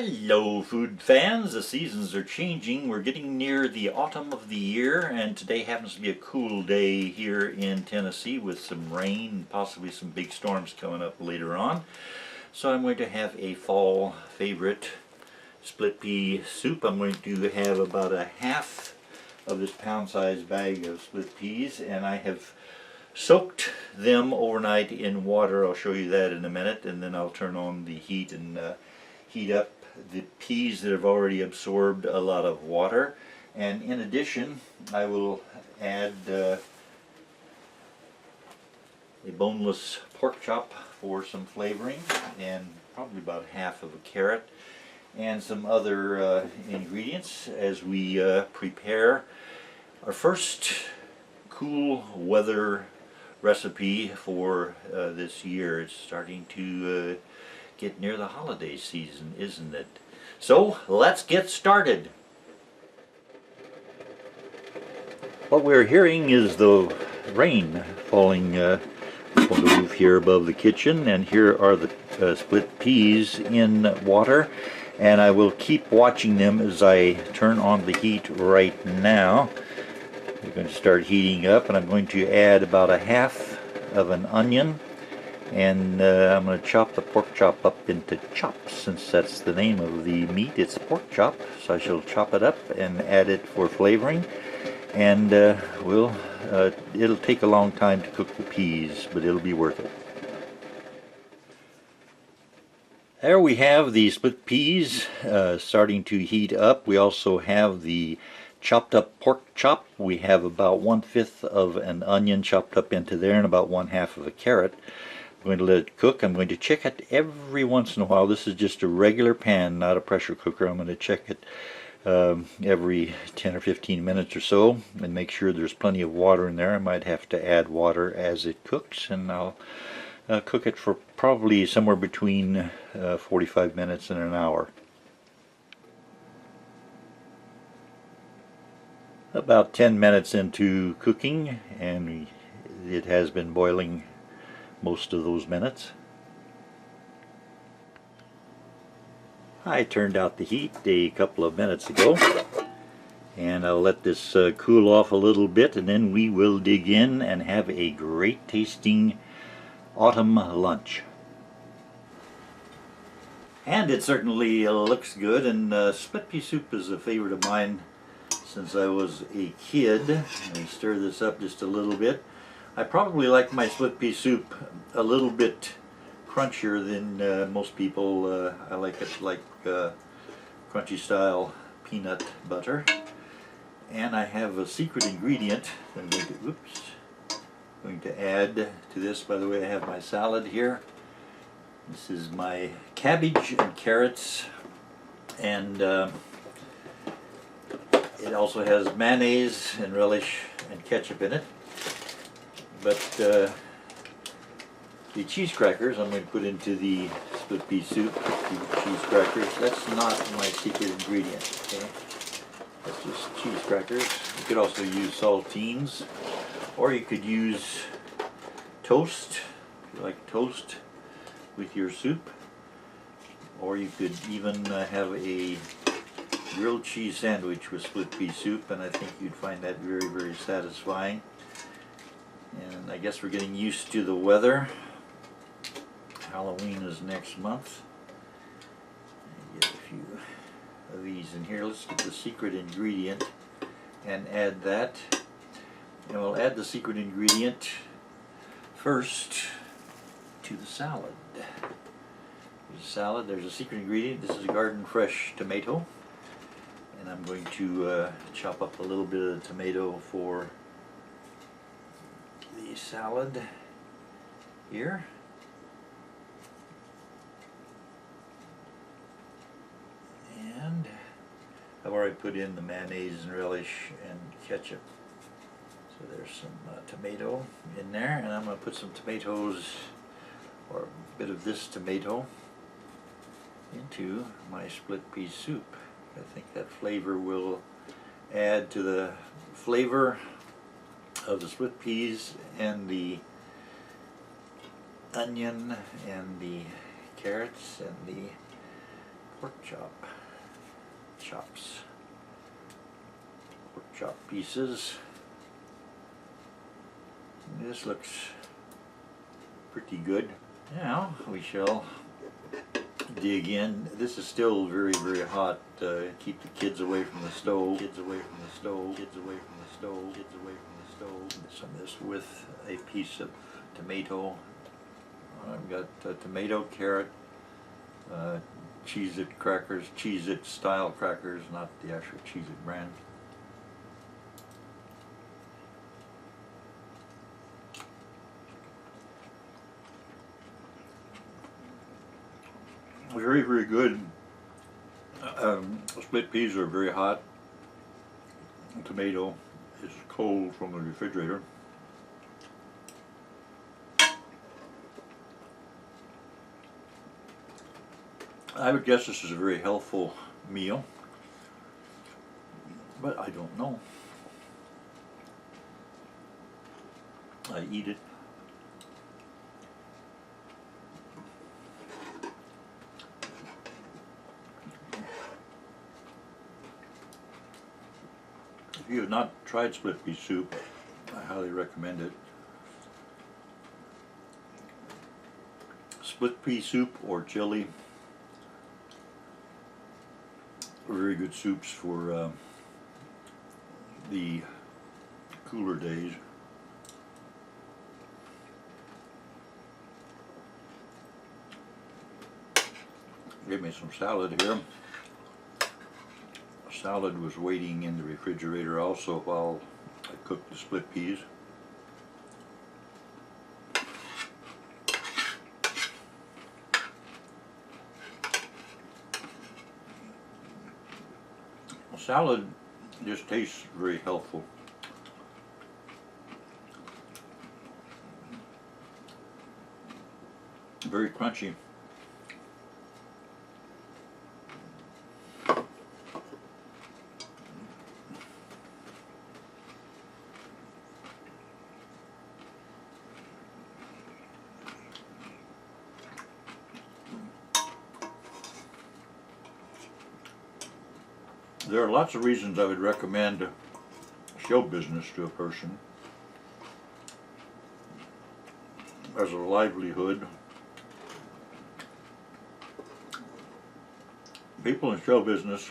Hello food fans, the seasons are changing. We're getting near the autumn of the year, and today happens to be a cool day here in Tennessee with some rain and possibly some big storms coming up later on. So I'm going to have a fall favorite split pea soup. I'm going to have about a half of this pound-sized bag of split peas, and I have soaked them overnight in water. I'll show you that in a minute, and then I'll turn on the heat and heat up the peas that have already absorbed a lot of water. And in addition, I will add a boneless pork chop for some flavoring, and probably about half of a carrot, and some other ingredients as we prepare our first cool weather recipe for this year. It's starting to get near the holiday season, isn't it? So let's get started. What we're hearing is the rain falling on the roof here above the kitchen, and here are the split peas in water, and I will keep watching them as I turn on the heat right now. They're going to start heating up, and I'm going to add about a half of an onion, and I'm going to chop the pork chop up into chops. Since that's the name of the meat, it's pork chop, so I shall chop it up and add it for flavoring. And it'll take a long time to cook the peas, but it'll be worth it. There we have the split peas starting to heat up. We also have the chopped up pork chop. We have about 1/5 of an onion chopped up into there, and about 1/2 of a carrot. I'm going to let it cook. I'm going to check it every once in a while. This is just a regular pan, not a pressure cooker. I'm going to check it every 10 or 15 minutes or so and make sure there's plenty of water in there. I might have to add water as it cooks, and I'll cook it for probably somewhere between 45 minutes and an hour. About 10 minutes into cooking, and it has been boiling most of those minutes. I turned out the heat a couple of minutes ago, and I'll let this cool off a little bit, and then we will dig in and have a great tasting autumn lunch. And it certainly looks good, and split pea soup is a favorite of mine since I was a kid. Let me stir this up just a little bit. I probably like my split pea soup a little bit crunchier than most people. I like it like crunchy style peanut butter. And I have a secret ingredient that I'm going to add to this. By the way, I have my salad here. This is my cabbage and carrots, and it also has mayonnaise and relish and ketchup in it. But the cheese crackers I'm going to put into the split pea soup. Cheese crackers, that's not my secret ingredient. Okay? That's just cheese crackers. You could also use saltines, or you could use toast, if you like toast with your soup, or you could even have a grilled cheese sandwich with split pea soup, and I think you'd find that very, very satisfying. And I guess we're getting used to the weather. Halloween is next month. Get a few of these in here. Let's get the secret ingredient and add that. And we'll add the secret ingredient first to the salad. There's a salad. There's a secret ingredient. This is a garden fresh tomato. And I'm going to chop up a little bit of the tomato for the salad here. And I've already put in the mayonnaise and relish and ketchup. So there's some tomato in there, and I'm going to put some tomatoes, or a bit of this tomato, into my split pea soup. I think that flavor will add to the flavor of the split peas and the onion and the carrots and the pork chops, pork chop pieces. This looks pretty good. Now we shall dig in. This is still very, very hot. Keep the kids away from the stove. Kids away from the stove. Kids away from the stove. Kids away from the stove. Some of this with a piece of tomato. I've got tomato, carrot, Cheez-It crackers, Cheez-It style crackers, not the actual Cheez-It brand. Very, very good. Split peas are very hot. Tomato is cold from the refrigerator. I would guess this is a very healthful meal, but I don't know. I eat it. If you have not tried split pea soup, I highly recommend it. Split pea soup or chili are very good soups for the cooler days. Give me some salad here. Salad was waiting in the refrigerator also while I cooked the split peas. Salad just tastes very healthful. Very crunchy. There are lots of reasons I would recommend show business to a person as a livelihood. People in show business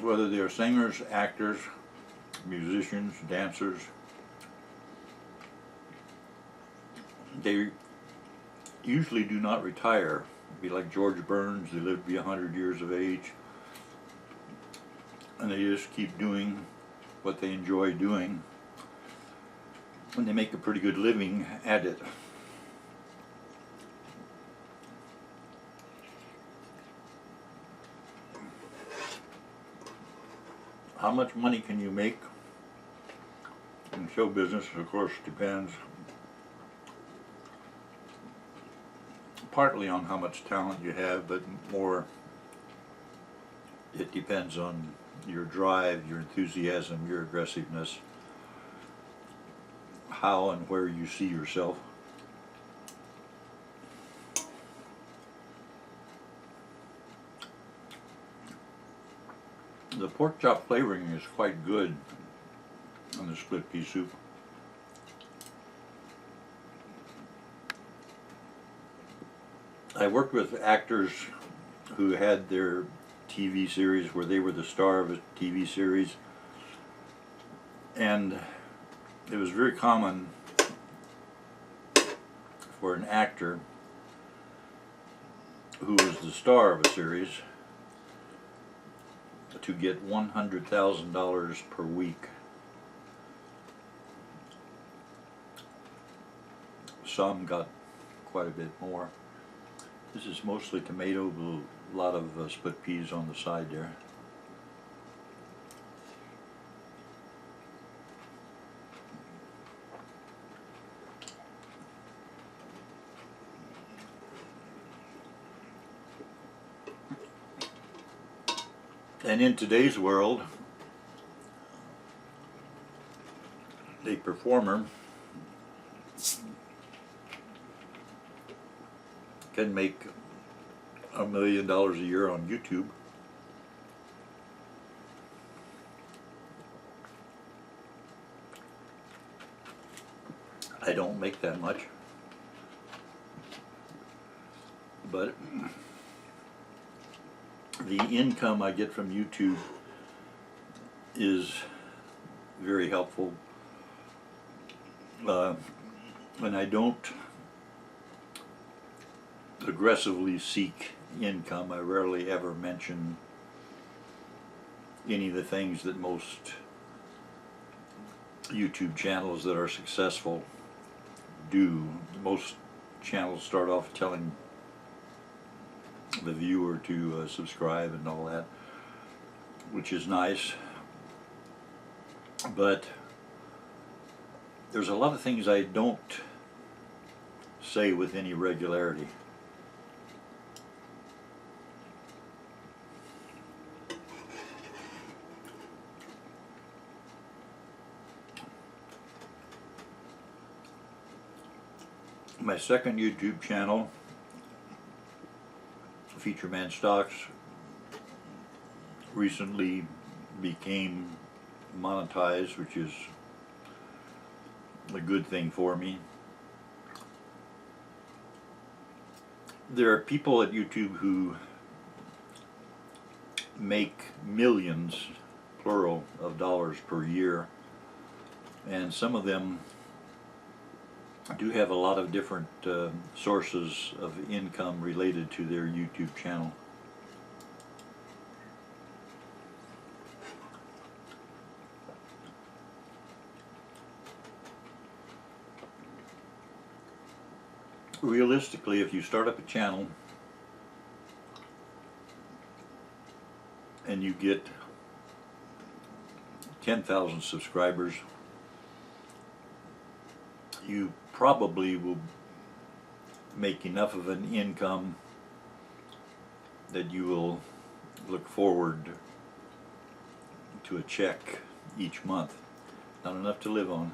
whether they are singers, actors, musicians, dancers, they usually do not retire. Be like George Burns, they live to be 100 years of age, and they just keep doing what they enjoy doing, and they make a pretty good living at it. How much money can you make in show business, of course, depends partly on how much talent you have, but more it depends on your drive, your enthusiasm, your aggressiveness, how and where you see yourself. The pork chop flavoring is quite good on the split pea soup. I worked with actors who had their TV series where they were the star of a TV series, and it was very common for an actor who was the star of a series to get $100,000 per week. Some got quite a bit more. This is mostly tomato, with a lot of split peas on the side there. And in today's world, a performer can make $1 million a year on YouTube. I don't make that much, but the income I get from YouTube is very helpful, and I don't aggressively seek income. I rarely ever mention any of the things that most YouTube channels that are successful do. Most channels start off telling the viewer to subscribe and all that, which is nice, but there's a lot of things I don't say with any regularity. My second YouTube channel, Featureman Stocks, recently became monetized, which is a good thing for me. There are people at YouTube who make millions, plural, of dollars per year, and some of them do have a lot of different sources of income related to their YouTube channel. Realistically, if you start up a channel and you get 10,000 subscribers, you probably will make enough of an income that you will look forward to a check each month. Not enough to live on.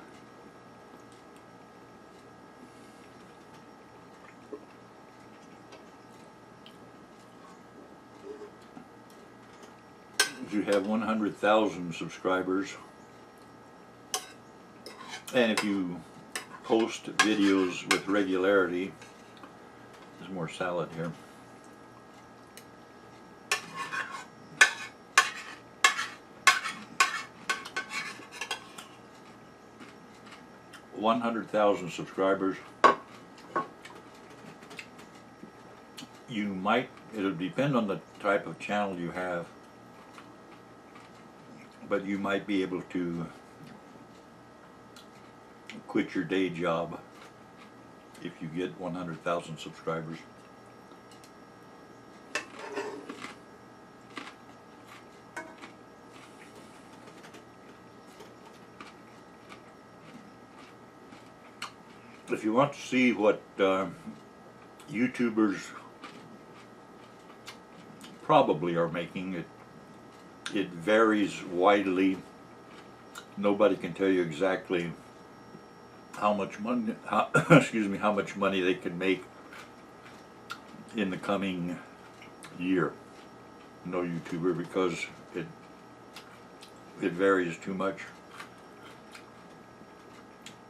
If you have 100,000 subscribers, and if you post videos with regularity, there's more salad here. $100,000 subscribers, you might, it'll depend on the type of channel you have, but you might be able to quit your day job if you get 100,000 subscribers. If you want to see what YouTubers probably are making, it varies widely. Nobody can tell you exactly how much money, how much money they can make in the coming year. No YouTuber, because it varies too much.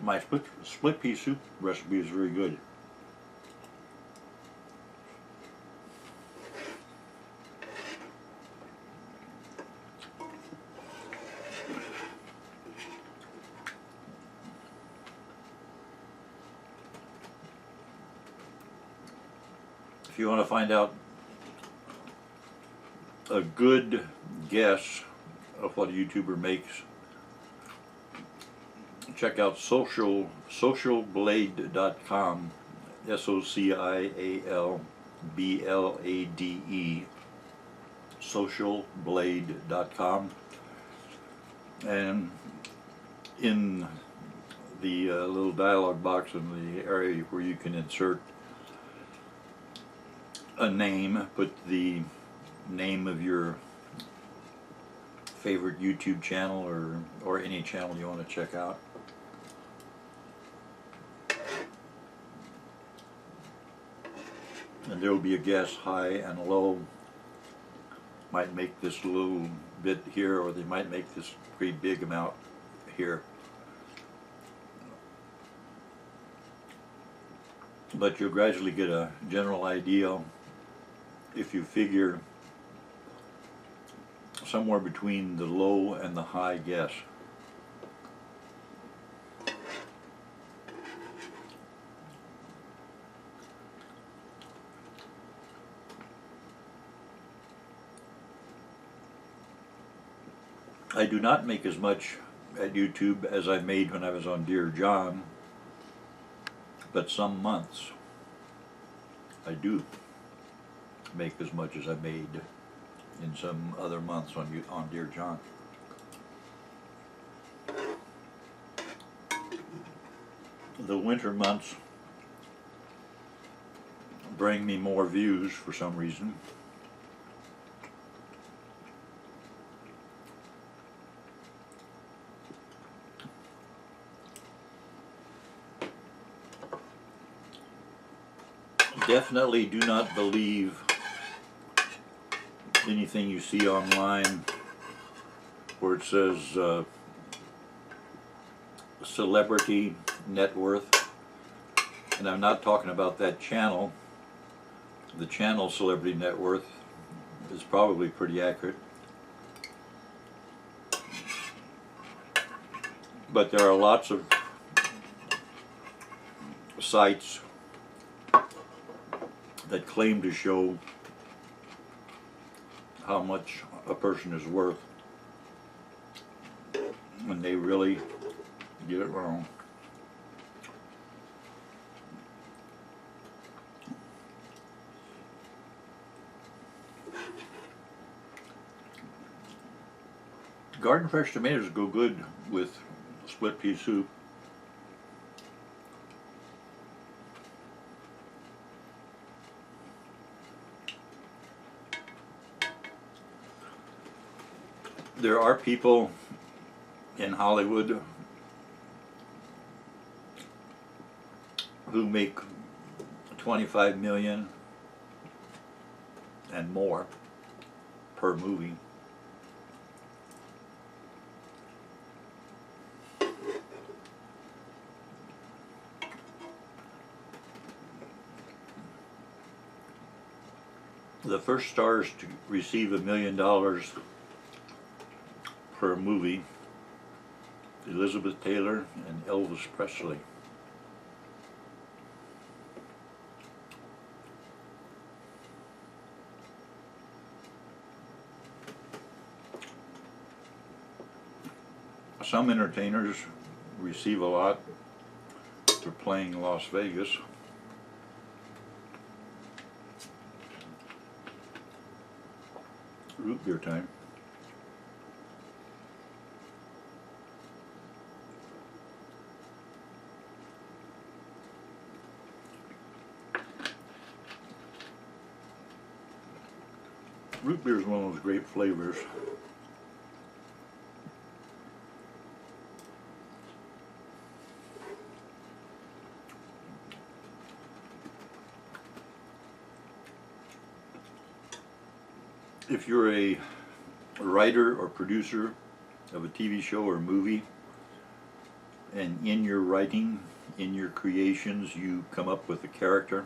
My split pea soup recipe is very good. If you want to find out a good guess of what a YouTuber makes, check out socialblade.com, SOCIALBLADE, socialblade.com, and in the little dialog box in the area where you can insert a name, put the name of your favorite YouTube channel or any channel you want to check out. and there will be a gas high and low. Might make this a little bit here, or they might make this pretty big amount here. But you'll gradually get a general idea if you figure somewhere between the low and the high gas. I do not make as much at YouTube as I made when I was on Dear John, but some months I do make as much as I made in some other months on Dear John. The winter months bring me more views for some reason. Definitely do not believe anything you see online where it says celebrity net worth. And I'm not talking about that channel. The channel Celebrity Net Worth is probably pretty accurate. But there are lots of sites that claim to show how much a person is worth, when they really get it wrong. Garden fresh tomatoes go good with split pea soup. There are people in Hollywood who make 25 million and more per movie. The first stars to receive $1 million per movie, Elizabeth Taylor and Elvis Presley. Some entertainers receive a lot for playing Las Vegas. Root beer time. Root beer is one of those great flavors. If you're a writer or producer of a TV show or movie, and in your writing, in your creations, you come up with a character.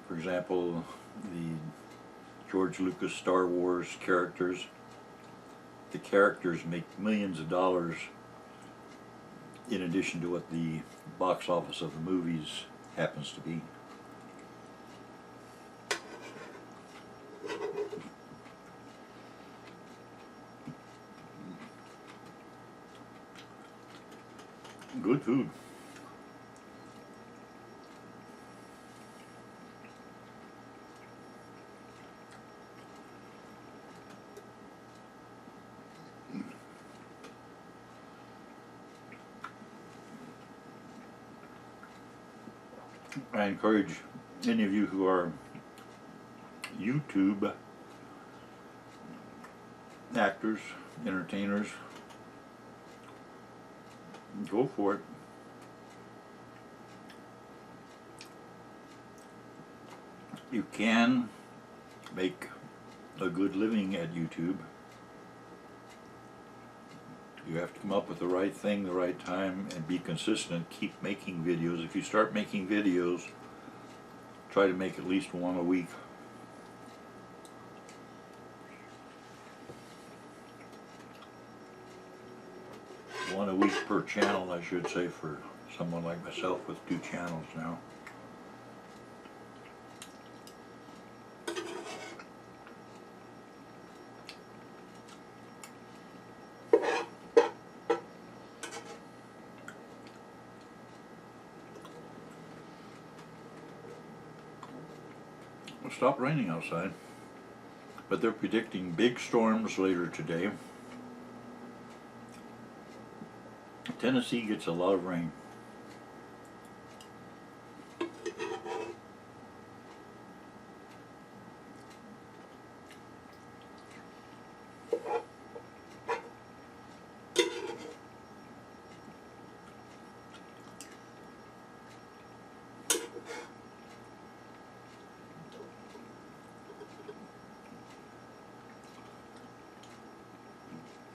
For example, the George Lucas Star Wars characters. The characters make millions of dollars in addition to what the box office of the movies happens to be. Good food. I encourage any of you who are YouTube actors, entertainers, go for it. You can make a good living at YouTube. You have to come up with the right thing, the right time, and be consistent. Keep making videos. If you start making videos, try to make at least one a week. One a week per channel, I should say, for someone like myself with 2 channels now. It stopped raining outside, but they're predicting big storms later today. Tennessee gets a lot of rain.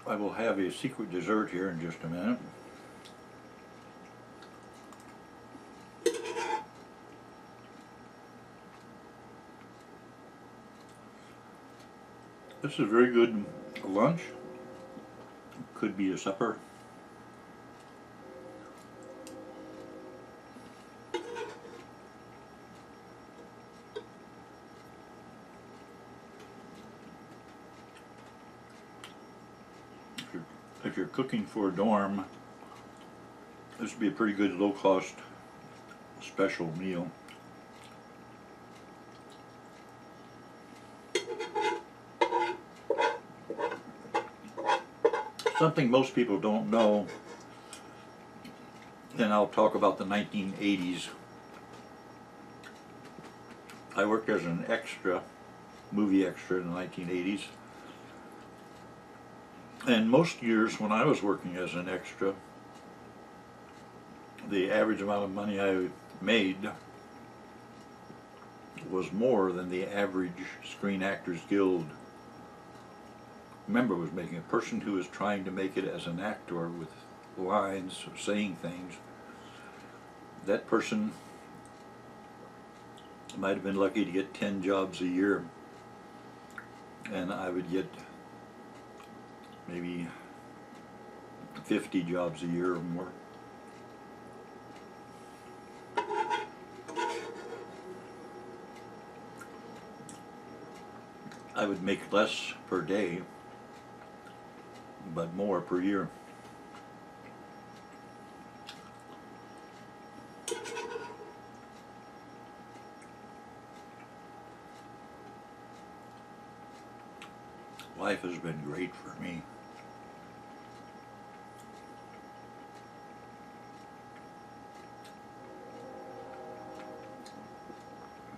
I will have a secret dessert here in just a minute. This is a very good lunch. Could be a supper. If you're cooking for a dorm, this would be a pretty good low-cost special meal. Something most people don't know, and I'll talk about the 1980s. I worked as an extra, movie extra in the 1980s. And most years when I was working as an extra, the average amount of money I made was more than the average Screen Actors Guild member was making. A person who was trying to make it as an actor with lines, saying things, that person might have been lucky to get 10 jobs a year, and I would get maybe 50 jobs a year or more. I would make less per day, but more per year. Life has been great for me.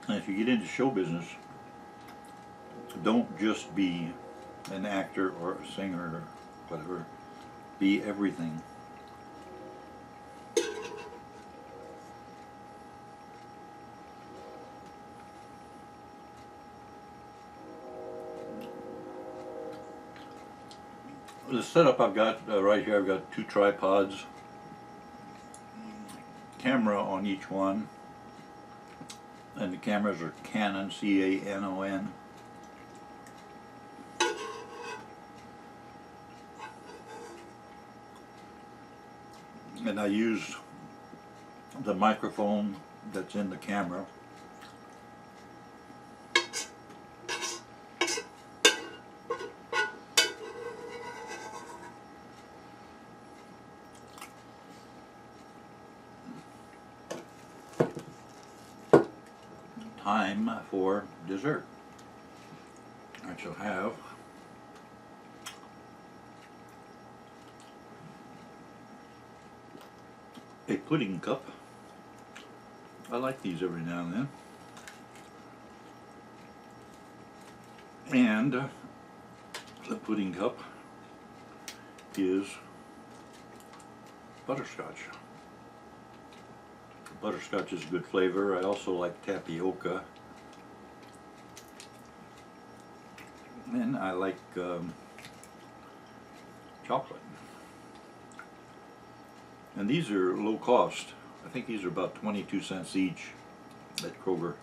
And if you get into show business, don't just be an actor or a singer or whatever. Be everything. The setup I've got right here, I've got 2 tripods, camera on each one, and the cameras are Canon, C-A-N-O-N. And I use the microphone that's in the camera. Time for dessert. I shall have a pudding cup. I like these every now and then. And the pudding cup is butterscotch. Butterscotch is a good flavor. I also like tapioca And I like chocolate. And these are low cost. I think these are about 22 cents each at Kroger.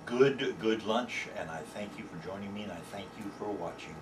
Good lunch, and I thank you for joining me, and I thank you for watching.